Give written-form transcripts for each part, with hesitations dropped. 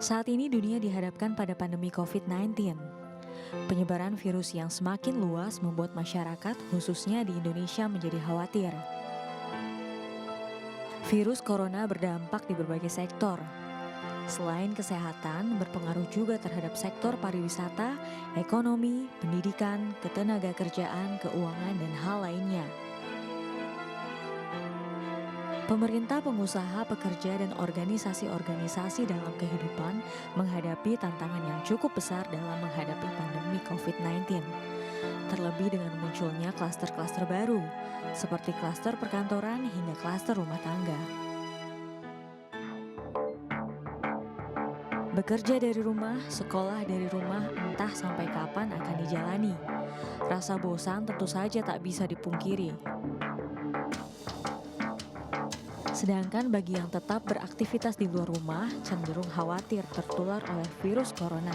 Saat ini dunia dihadapkan pada pandemi COVID-19. Penyebaran virus yang semakin luas membuat masyarakat, khususnya di Indonesia, menjadi khawatir. Virus corona berdampak di berbagai sektor. Selain kesehatan, berpengaruh juga terhadap sektor pariwisata, ekonomi, pendidikan, ketenagakerjaan, keuangan, dan hal lainnya. Pemerintah, pengusaha, pekerja, dan organisasi-organisasi dalam kehidupan menghadapi tantangan yang cukup besar dalam menghadapi pandemi COVID-19. Terlebih dengan munculnya klaster-klaster baru, seperti klaster perkantoran hingga klaster rumah tangga. Bekerja dari rumah, sekolah dari rumah, entah sampai kapan akan dijalani. Rasa bosan tentu saja tak bisa dipungkiri. Sedangkan bagi yang tetap beraktivitas di luar rumah cenderung khawatir tertular oleh virus corona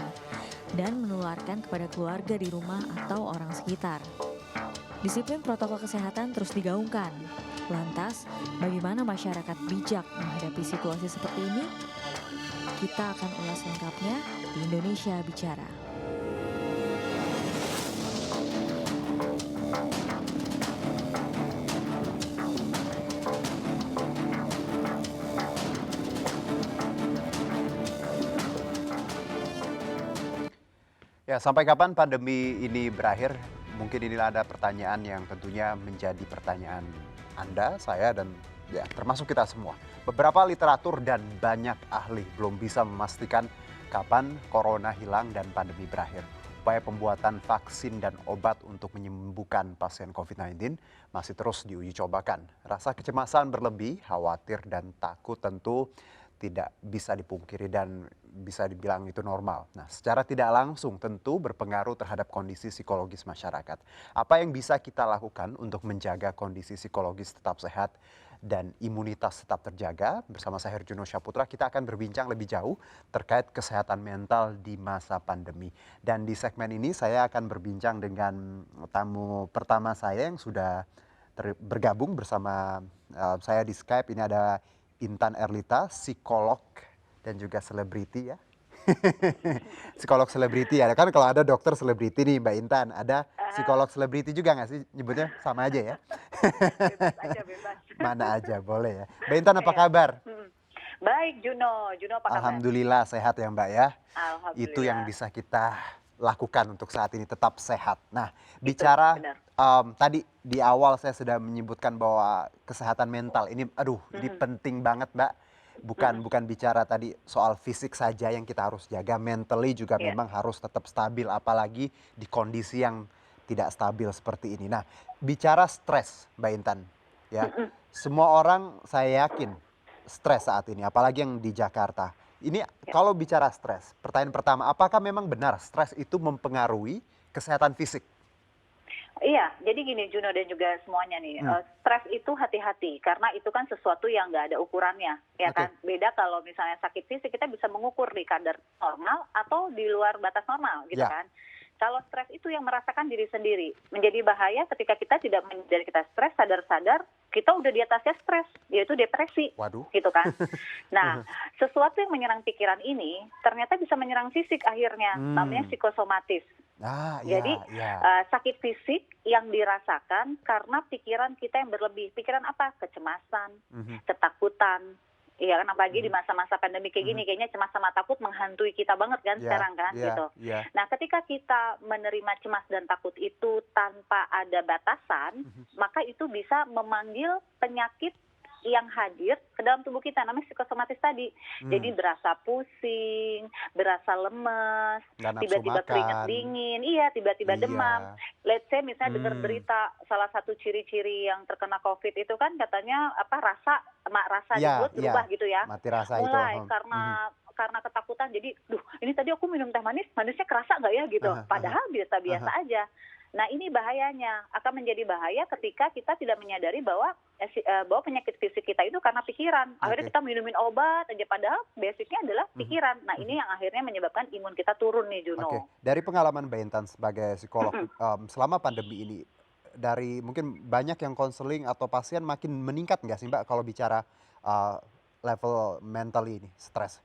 dan menularkan kepada keluarga di rumah atau orang sekitar. Disiplin protokol kesehatan terus digaungkan. Lantas, bagaimana masyarakat bijak menghadapi situasi seperti ini? Kita akan ulas lengkapnya di Indonesia Bicara. Ya, sampai kapan pandemi ini berakhir? Mungkin inilah ada pertanyaan yang tentunya menjadi pertanyaan Anda, saya, dan ya termasuk kita semua. Beberapa literatur dan banyak ahli belum bisa memastikan kapan corona hilang dan pandemi berakhir. Upaya pembuatan vaksin dan obat untuk menyembuhkan pasien COVID-19 masih terus diuji cobakan. Rasa kecemasan berlebih, khawatir dan takut tentu tidak bisa dipungkiri dan bisa dibilang itu normal. Nah, secara tidak langsung tentu berpengaruh terhadap kondisi psikologis masyarakat. Apa yang bisa kita lakukan untuk menjaga kondisi psikologis tetap sehat dan imunitas tetap terjaga? Bersama saya Herjuno Syaputra, kita akan berbincang lebih jauh terkait kesehatan mental di masa pandemi. Dan di segmen ini saya akan berbincang dengan tamu pertama saya yang sudah bergabung bersama saya di Skype. Ini ada Intan Erlita, psikolog dan juga selebriti ya. Psikolog selebriti ya, kan kalau ada dokter selebriti nih Mbak Intan, ada psikolog selebriti juga nggak sih nyebutnya, sama aja ya? Bebas aja, bebas. Mana aja boleh ya. Mbak Intan apa Iya. kabar? Baik, Juno apa kabar? Alhamdulillah sehat ya Mbak ya. Itu yang Alhamdulillah. bisa kita lakukan untuk saat ini, tetap sehat. Nah, Itu bicara benar. tadi di awal saya sudah menyebutkan bahwa kesehatan mental ini, ini penting banget Mbak. Bukan bicara tadi soal fisik saja yang kita harus jaga, mentally juga Iya. memang harus tetap stabil, apalagi di kondisi yang tidak stabil seperti ini. Nah, bicara stres Mbak Intan, ya, semua orang saya yakin stres saat ini, apalagi yang di Jakarta. Ini kalau bicara stres, pertanyaan pertama, apakah memang benar stres itu mempengaruhi kesehatan fisik? Iya, jadi gini Juno dan juga semuanya nih, stres itu hati-hati karena itu kan sesuatu yang nggak ada ukurannya, ya Oke. kan? Beda kalau misalnya sakit fisik kita bisa mengukur di kadar normal atau di luar batas normal, gitu Ya. kan? Kalau stres itu yang merasakan diri sendiri, menjadi bahaya ketika kita tidak menyadari kita stres, sadar-sadar kita udah di atasnya stres, yaitu depresi, Waduh. gitu kan? Nah, sesuatu yang menyerang pikiran ini ternyata bisa menyerang fisik akhirnya, namanya psikosomatis. Ah, Jadi iya. sakit fisik yang dirasakan karena pikiran kita yang berlebih. Pikiran apa? Kecemasan, ketakutan. Iya kan, apalagi di masa-masa pandemi kayak gini, kayaknya cemas sama takut menghantui kita banget kan Iya, sekarang kan, iya, gitu. iya. Nah, ketika kita menerima cemas dan takut itu tanpa ada batasan, maka itu bisa memanggil penyakit yang hadir ke dalam tubuh kita, namanya psikosomatis tadi. Jadi berasa pusing, berasa lemes, Nggak nafsu tiba-tiba keringat makan. dingin, iya, tiba-tiba Iya. demam. Let's say misalnya dengar berita salah satu ciri-ciri yang terkena COVID itu kan katanya rasa di Iya, mulut berubah iya. gitu ya. Mati rasa itu. Mulai karena ketakutan, jadi ini tadi aku minum teh manis, manisnya kerasa nggak ya gitu. Padahal biasa-biasa aja. Nah, ini bahayanya, akan menjadi bahaya ketika kita tidak menyadari bahwa penyakit fisik kita itu karena pikiran. Akhirnya kita minumin obat aja, padahal basicnya adalah pikiran. Nah, ini yang akhirnya menyebabkan imun kita turun nih, Juno. Oke, dari pengalaman Mbak Intan sebagai psikolog, selama pandemi ini, dari mungkin banyak yang konseling atau pasien makin meningkat nggak sih Mbak kalau bicara level mentally ini, stres?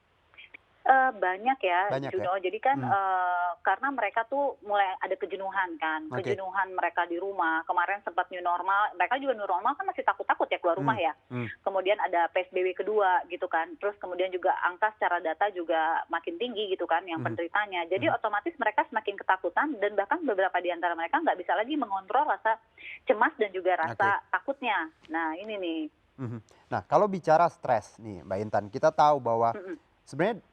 Banyak ya, Banyak ya? Juno. Jadi kan, Hmm. karena mereka tuh mulai ada kejenuhan kan, Oke. kejenuhan mereka di rumah. Kemarin sempat new normal, mereka juga new normal kan masih takut-takut ya keluar rumah Hmm. ya. Hmm. Kemudian ada PSBB kedua gitu kan. Terus kemudian juga angka secara data juga makin tinggi gitu kan yang Mhm. penderitanya. Jadi Mhm. otomatis mereka semakin ketakutan dan bahkan beberapa di antara mereka nggak bisa lagi mengontrol rasa cemas dan juga rasa takutnya. Nah ini nih. Mhm. Nah, kalau bicara stres nih, Mbak Intan, kita tahu bahwa Mm-mm. sebenarnya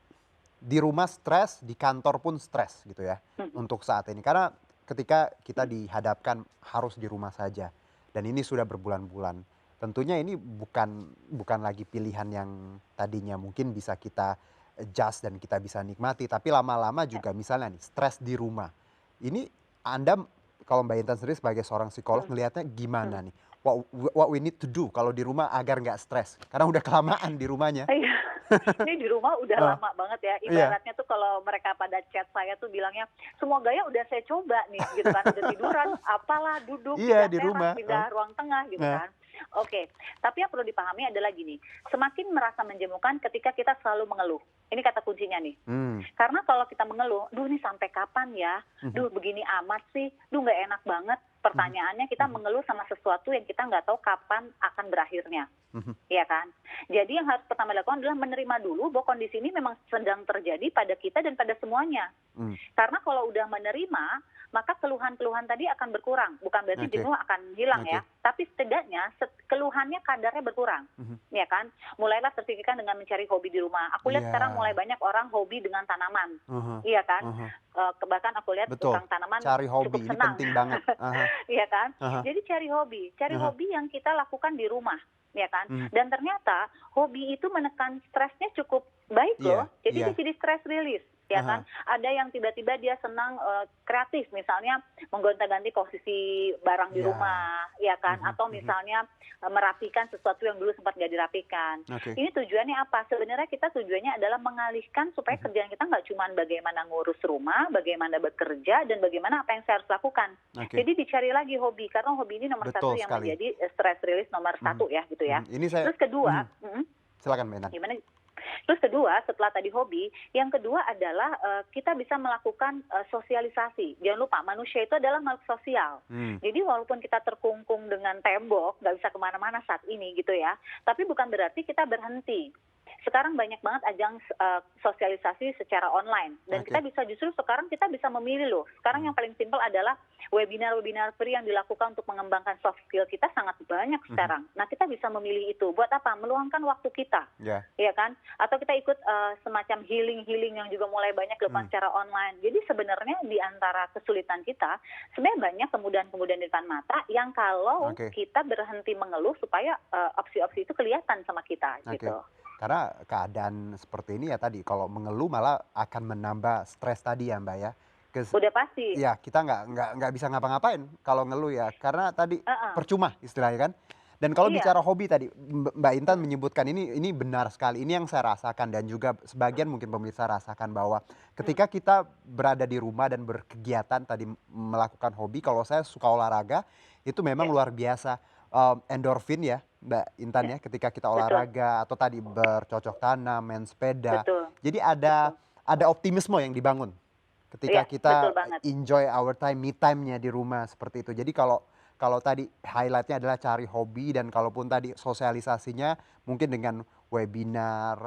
di rumah stres, di kantor pun stres gitu ya Mm-mm. untuk saat ini. Karena ketika kita dihadapkan harus di rumah saja dan ini sudah berbulan-bulan, tentunya ini bukan bukan lagi pilihan yang tadinya mungkin bisa kita adjust dan kita bisa nikmati, tapi lama-lama juga misalnya nih stres di rumah. Ini Anda kalau Mbak Intan sendiri sebagai seorang psikolog Mm-mm. ngelihatnya gimana nih? What we need to do kalau di rumah agar nggak stres? Karena udah kelamaan di rumahnya. Iya. Ini di rumah udah Ah, lama banget ya. iya. Ibaratnya tuh kalau mereka pada chat saya tuh bilangnya, semua gaya udah saya coba nih gitu kan. Udah tiduran, apalah, duduk, Iya pindah di teras, rumah. pindah ruang tengah gitu Nah, kan. Oke, tapi yang perlu dipahami adalah gini, semakin merasa menjemukan ketika kita selalu mengeluh. Ini kata kuncinya nih. hmm, Karena kalau kita mengeluh, duh ini sampai kapan ya? mhm, Duh begini amat sih, duh nggak enak banget. Pertanyaannya kita mengeluh sama sesuatu yang kita nggak tahu kapan akan berakhirnya. mhm. Iya kan? Jadi yang harus pertama dilakukan adalah menerima dulu bahwa kondisi ini memang sedang terjadi pada kita dan pada semuanya. Hmm, Karena kalau udah menerima, maka keluhan-keluhan tadi akan berkurang. Bukan berarti Oke. jenuh akan hilang Oke. ya, tapi setidaknya keluhannya kadarnya berkurang. Mhm. Ya kan? Mulailah terpikirkan dengan mencari hobi di rumah. Aku lihat Iya. sekarang mulai banyak orang hobi dengan tanaman. Mhm, Iya kan? mhm. Bahkan aku lihat Betul. tukang tanaman Cari hobi cukup ini senang. penting banget. Aha, Iya kan? aha, Jadi cari aha. hobi yang kita lakukan di rumah, ya kan? Hmm. Dan ternyata hobi itu menekan stresnya cukup baik Iya, loh. Jadi iya. dia jadi stress release, ya Aha. kan? Ada yang tiba-tiba dia senang kreatif, misalnya menggonta-ganti posisi barang di Ya. rumah, ya kan? Mhm, Atau mhm. misalnya merapikan sesuatu yang dulu sempat nggak dirapikan. Oke. Ini tujuannya apa? Sebenarnya kita tujuannya adalah mengalihkan supaya kerjaan kita nggak cuma bagaimana ngurus rumah, bagaimana bekerja, dan bagaimana apa yang saya harus lakukan. Oke. Jadi dicari lagi hobi, karena hobi ini nomor Betul satu yang sekali. menjadi stress release nomor satu ya gitu ya. Mhm. Ini saya. Terus kedua, Silakan Mbak Intan. gimana? Terus kedua, setelah tadi hobi, yang kedua adalah kita bisa melakukan sosialisasi. Jangan lupa, manusia itu adalah makhluk sosial. Hmm. Jadi walaupun kita terkungkung dengan tembok, nggak bisa kemana-mana saat ini gitu ya, tapi bukan berarti kita berhenti. Sekarang banyak banget ajang sosialisasi secara online. Dan Oke. kita bisa justru sekarang kita bisa memilih loh. Sekarang yang paling simpel adalah webinar-webinar free yang dilakukan untuk mengembangkan soft skill kita sangat banyak sekarang. Nah kita bisa memilih itu. Buat apa? Meluangkan waktu kita. Ya. Iya kan? Atau kita ikut semacam healing yang juga mulai banyak dilakukan secara online. Jadi sebenarnya di antara kesulitan kita, sebenarnya banyak kemudahan-kemudahan di depan mata yang kalau Oke. kita berhenti mengeluh supaya opsi-opsi itu kelihatan sama kita Oke. gitu. Karena keadaan seperti ini ya tadi, kalau mengeluh malah akan menambah stres tadi ya Mbak ya. Udah pasti. Ya kita nggak bisa ngapa-ngapain kalau ngeluh ya, karena tadi percuma istilahnya kan. Dan kalau Iya. bicara hobi tadi, Mbak Intan menyebutkan ini benar sekali. Ini yang saya rasakan dan juga sebagian mungkin pemirsa rasakan bahwa ketika kita berada di rumah dan berkegiatan tadi melakukan hobi, kalau saya suka olahraga itu memang luar biasa. Endorfin ya Mbak Intan ya, ketika kita olahraga atau tadi bercocok tanam, main sepeda. Betul. Jadi ada optimisme yang dibangun ketika Iya, kita betul banget. enjoy our time, me time-nya di rumah seperti itu. Jadi kalau tadi highlight-nya adalah cari hobi, dan kalaupun tadi sosialisasinya mungkin dengan webinar,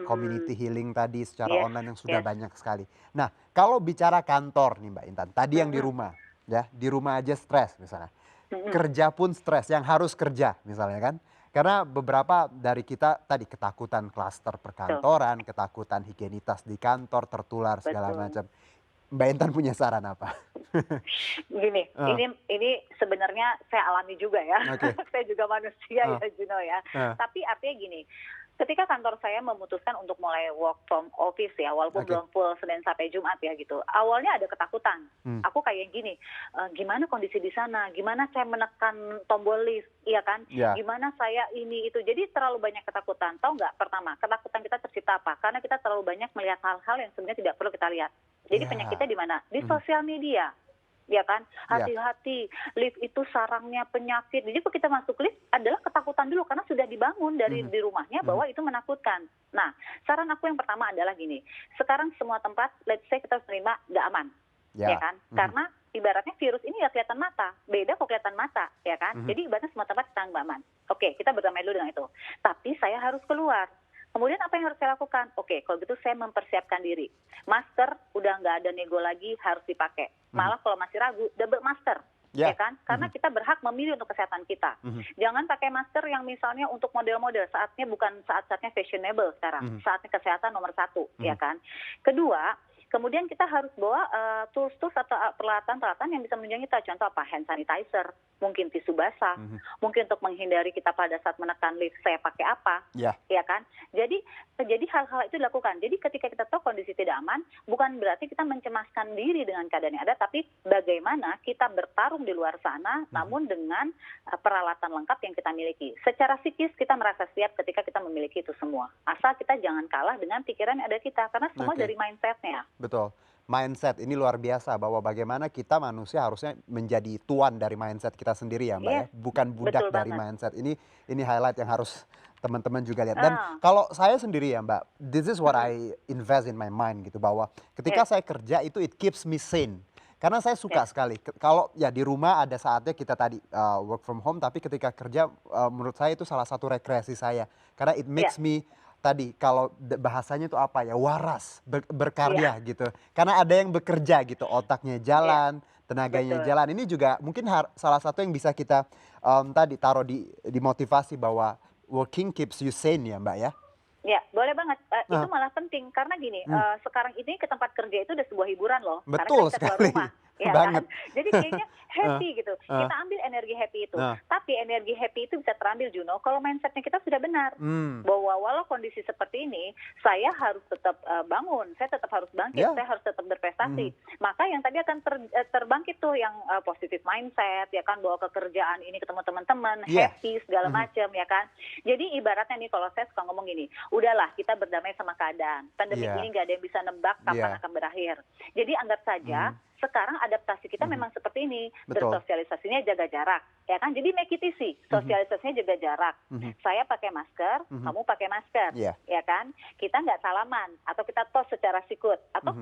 community healing tadi secara online yang sudah banyak sekali. Nah, kalau bicara kantor nih Mbak Intan, tadi yang di rumah ya, di rumah aja stres misalnya. Kerja pun stres, yang harus kerja misalnya kan. Karena beberapa dari kita tadi ketakutan klaster perkantoran, ketakutan higienitas di kantor, tertular segala macam. Mbak Intan punya saran apa? Gini, ini sebenarnya saya alami juga ya. Oke. Saya juga manusia ya Juno ya. Tapi artinya gini, ketika kantor saya memutuskan untuk mulai work from office ya, walaupun belum full Senin sampai Jumat ya gitu. Awalnya ada ketakutan. Aku kayak gini, gimana kondisi di sana? Gimana saya menekan tombol list, iya kan? Ya. Gimana saya ini itu. Jadi terlalu banyak ketakutan. Tahu nggak? Pertama, ketakutan kita tercipta apa? Karena kita terlalu banyak melihat hal-hal yang sebenarnya tidak perlu kita lihat. Jadi penyakitnya di mana? Di sosial media. ya kan? Ya. Hati-hati, lift itu sarangnya penyakit. Jadi kalau kita masuk lift adalah ketakutan dulu karena sudah dibangun dari di rumahnya bahwa itu menakutkan. Nah, saran aku yang pertama adalah gini, sekarang semua tempat, let's say kita harus terima nggak aman, ya kan? Karena ibaratnya virus ini ya kelihatan mata, beda kok kelihatan mata, ya kan? Jadi ibaratnya semua tempat kita nggak aman. Oke, kita berdamai dulu dengan itu. Tapi saya harus keluar. Kemudian apa yang harus saya lakukan? Oke, kalau gitu saya mempersiapkan diri. Masker udah nggak ada nego lagi, harus dipakai. Malah kalau masih ragu, double masker. Ya. Ya kan? Karena kita berhak memilih untuk kesehatan kita. Jangan pakai masker yang misalnya untuk model-model. Saatnya bukan saat-saatnya fashionable sekarang. Saatnya kesehatan nomor 1, ya kan? Kedua, kemudian kita harus bawa tools-tools atau peralatan-peralatan yang bisa menunjang kita. Contoh apa? Hand sanitizer, mungkin tisu basah, mungkin untuk menghindari kita pada saat menekan lift, saya pakai apa, ya kan? Jadi hal-hal itu dilakukan. Jadi ketika kita tahu kondisi tidak aman, bukan berarti kita mencemaskan diri dengan keadaan yang ada, tapi bagaimana kita bertarung di luar sana, namun dengan peralatan lengkap yang kita miliki. Secara psikis kita merasa siap ketika kita memiliki itu semua. Asal kita jangan kalah dengan pikiran yang ada kita, karena semua dari mindset-nya. Betul. Mindset ini luar biasa bahwa bagaimana kita manusia harusnya menjadi tuan dari mindset kita sendiri ya Mbak ya. Bukan budak dari mindset. Ini highlight yang harus teman-teman juga lihat. Dan kalau saya sendiri ya Mbak, this is what I invest in my mind gitu, bahwa ketika saya kerja itu it keeps me sane. Karena saya suka sekali, kalau ya di rumah ada saatnya kita tadi work from home, tapi ketika kerja menurut saya itu salah satu rekreasi saya. Karena it makes me tadi kalau bahasanya itu apa ya, waras, berkarya gitu. Karena ada yang bekerja gitu, otaknya jalan, tenaganya jalan. Ini juga mungkin salah satu yang bisa kita tadi taruh di motivasi bahwa working keeps you sane ya Mbak ya. Ya, boleh banget. Itu malah penting karena gini, sekarang ini ke tempat kerja itu udah sebuah hiburan loh. Betul karena kita sekali. Keluar rumah, ya Banget. kan? Jadi kayaknya happy gitu. Kita ambil energi happy itu. Tapi energi happy itu bisa terambil Juno kalau mindsetnya kita sudah benar. Bahwa walau kondisi seperti ini, saya harus tetap bangun, saya tetap harus bangkit, saya harus tetap berprestasi. Maka yang tadi akan terbangkit tuh yang positif mindset, ya kan, bawa kekerjaan ini ketemu teman-teman, happy segala macam, ya kan. Jadi ibaratnya nih kalau saya suka ngomong gini, udahlah kita berdamai sama keadaan. Pandemi ini nggak ada yang bisa nebak kapan akan berakhir. Jadi anggap saja sekarang adaptasi kita memang seperti ini. Bersosialisasinya jaga jarak, ya kan? Jadi make it easy. Sosialisasinya jaga jarak. Saya pakai masker, kamu pakai masker, ya kan? Kita nggak salaman atau kita tos secara sikut atau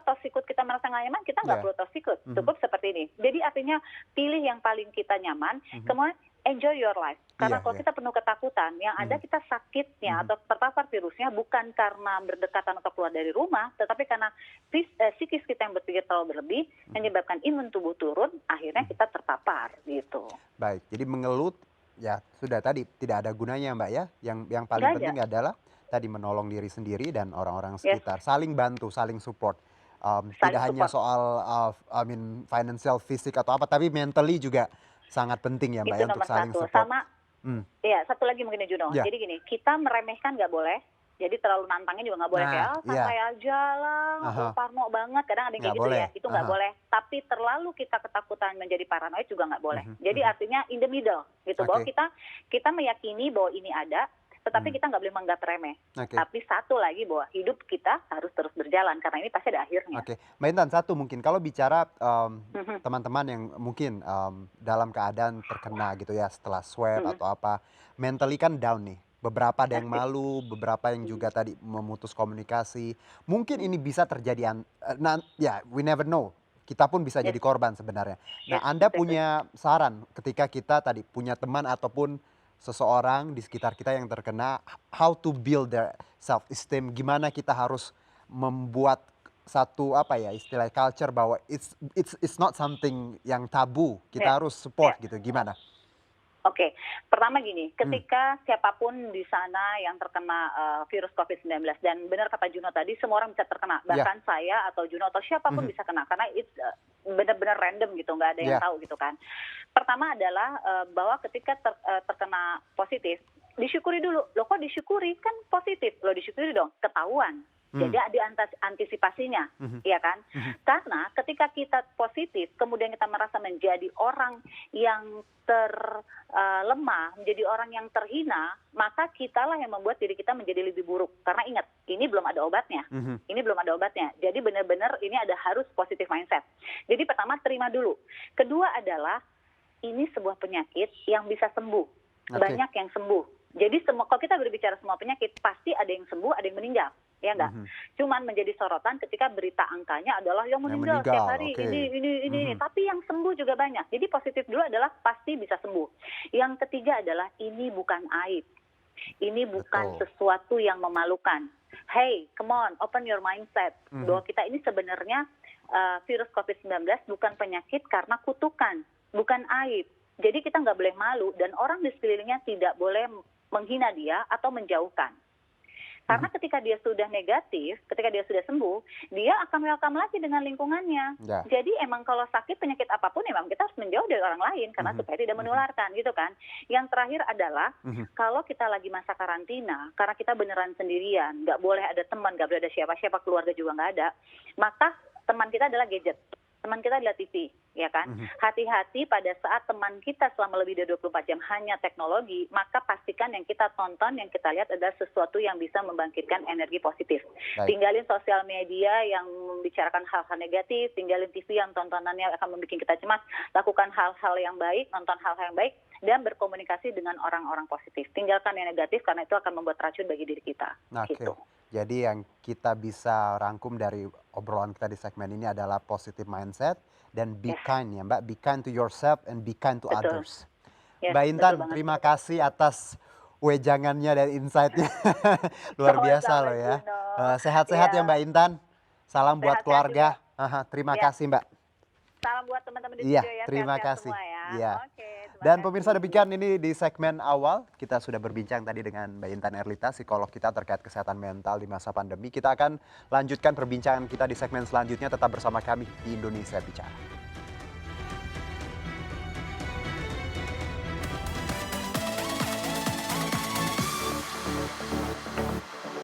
tos sikut kita merasa nggak nyaman, kita nggak perlu tos sikut. Cukup seperti ini. Jadi artinya pilih yang paling kita nyaman. Kemudian enjoy your life. Karena kalau kita penuh ketakutan, yang ada kita sakitnya atau terpapar virusnya bukan karena berdekatan atau keluar dari rumah, tetapi karena psikis kita yang berpikir terlalu berlebih, menyebabkan imun tubuh turun, akhirnya kita terpapar gitu. Baik, jadi mengeluh ya sudah tadi tidak ada gunanya Mbak ya. Yang paling penting adalah tadi menolong diri sendiri dan orang-orang sekitar. Saling bantu, saling support. Tidak hanya soal financial, fisik atau apa, tapi mentally juga sangat penting ya Mbak ya, untuk saling support. Sama, ya satu lagi mungkin Juno. Jadi gini, kita meremehkan nggak boleh. Jadi terlalu nantangnya juga nggak boleh. Santai aja lah, parno banget. Kadang ada yang kayak gitu ya, itu nggak boleh. Tapi terlalu kita ketakutan menjadi paranoid juga nggak boleh. Jadi artinya in the middle gitu, bahwa kita meyakini bahwa ini ada, tetapi kita nggak boleh menganggap remeh. Tapi satu lagi bahwa hidup kita harus terus berjalan karena ini pasti ada akhirnya. Mbak Intan, satu mungkin kalau bicara teman-teman yang mungkin dalam keadaan terkena gitu ya setelah swab atau apa, mentally kan down nih. Beberapa ada yang malu, beberapa yang juga tadi memutus komunikasi. Mungkin ini bisa terjadi, ya we never know. Kita pun bisa jadi korban sebenarnya. Nah, Anda punya saran ketika kita tadi punya teman ataupun seseorang di sekitar kita yang terkena, how to build their self esteem, gimana kita harus membuat satu apa ya istilah culture bahwa it's not something yang tabu, kita harus support gitu, gimana? Oke, pertama gini, ketika siapapun di sana yang terkena virus COVID-19, dan benar kata Juno tadi, semua orang bisa terkena, bahkan saya atau Juno atau siapapun bisa kena, karena it's benar-benar random gitu, nggak ada yang tahu gitu kan. Pertama adalah bahwa ketika terkena positif, disyukuri dulu. Loh kok disyukuri? Kan positif. Loh disyukuri dong, ketahuan. Jadi ada antisipasinya, ya kan? Karena ketika kita positif, kemudian kita merasa menjadi orang yang terlemah, menjadi orang yang terhina, maka kitalah yang membuat diri kita menjadi lebih buruk. Karena ingat, ini belum ada obatnya. Ini belum ada obatnya. Jadi benar-benar ini ada harus positif mindset. Jadi pertama terima dulu. Kedua adalah ini sebuah penyakit yang bisa sembuh. Banyak yang sembuh. Jadi kalau kita berbicara semua penyakit, pasti ada yang sembuh, ada yang meninggal. Ya enggak? Cuman menjadi sorotan ketika berita angkanya adalah yang meninggal setiap hari, ini. Tapi yang sembuh juga banyak. Jadi positif dulu adalah pasti bisa sembuh. Yang ketiga adalah ini bukan aib. Ini bukan sesuatu yang memalukan. Hey, come on, open your mindset. Bahwa kita ini sebenarnya virus COVID-19 bukan penyakit karena kutukan, bukan aib. Jadi kita nggak boleh malu dan orang di sekelilingnya tidak boleh menghina dia atau menjauhkan. Karena ketika dia sudah negatif, ketika dia sudah sembuh, dia akan welcome lagi dengan lingkungannya. Jadi emang kalau sakit penyakit apapun, emang kita harus menjauh dari orang lain karena supaya tidak menularkan, gitu kan. Yang terakhir adalah kalau kita lagi masa karantina, karena kita beneran sendirian, nggak boleh ada teman, nggak boleh ada siapa-siapa, keluarga juga nggak ada, maka teman kita adalah gadget. Teman kita adalah TV, ya kan? Hati-hati pada saat teman kita selama lebih dari 24 jam hanya teknologi, maka pastikan yang kita tonton, yang kita lihat adalah sesuatu yang bisa membangkitkan energi positif. Tinggalin sosial media yang membicarakan hal-hal negatif, tinggalin TV yang tontonannya akan membuat kita cemas, lakukan hal-hal yang baik, nonton hal-hal yang baik, dan berkomunikasi dengan orang-orang positif. Tinggalkan yang negatif karena itu akan membuat racun bagi diri kita. Gitu. Jadi yang kita bisa rangkum dari obrolan kita di segmen ini adalah positive mindset dan be kind ya Mbak, be kind to yourself and be kind to others. Mbak Intan, terima kasih atas wejangannya dan insight-nya. Luar biasa loh ya. Sehat-sehat ya Mbak Intan. Salam buat keluarga. Terima kasih Mbak. Salam buat teman-teman di studio ya. Terima kasih. Ya. Dan pemirsa demikian ini di segmen awal kita sudah berbincang tadi dengan Mbak Intan Erlita, psikolog kita terkait kesehatan mental di masa pandemi. Kita akan lanjutkan perbincangan kita di segmen selanjutnya, tetap bersama kami di Indonesia Bicara.